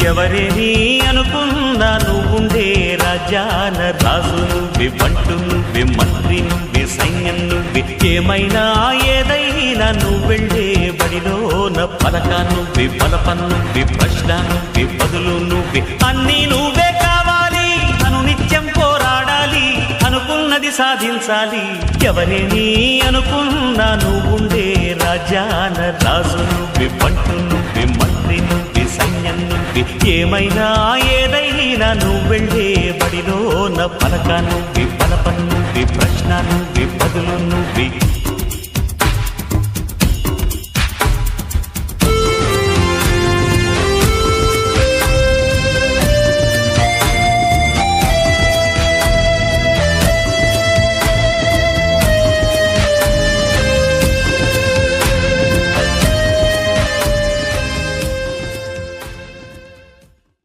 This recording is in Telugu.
ఎవరేని అనుకున్నా నువ్వుండే రాజాన రాజు నువ్వే, పంటు నువ్వే, మంత్రి నువ్వే, సైన్యం నువ్వే, ఏమైనా ఏదైనా నువ్వెళ్ళే బడిలోన పలక నువ్వే, పలప నువ్వే, ప్రశ్న నువ్వే, బదులు నువ్వే, అన్నీ నువ్వే కావాలి. అనునిత్యం పోరాడాలి, అనుకున్నది సాధించాలి. ఎవరేని అనుకున్నా నువ్వుండే రాజాన రాజు నువ్వే, పంటు నువ్వే, మంత్రి నువ్వే, సైన్యం నువ్వే, ఏమైనా ఏదైనా నువ్వెళ్ళే బడిలోన పలక నువ్వే, పలప నువ్వే, ప్రశ్న నువ్వే, బదులు నువ్వే.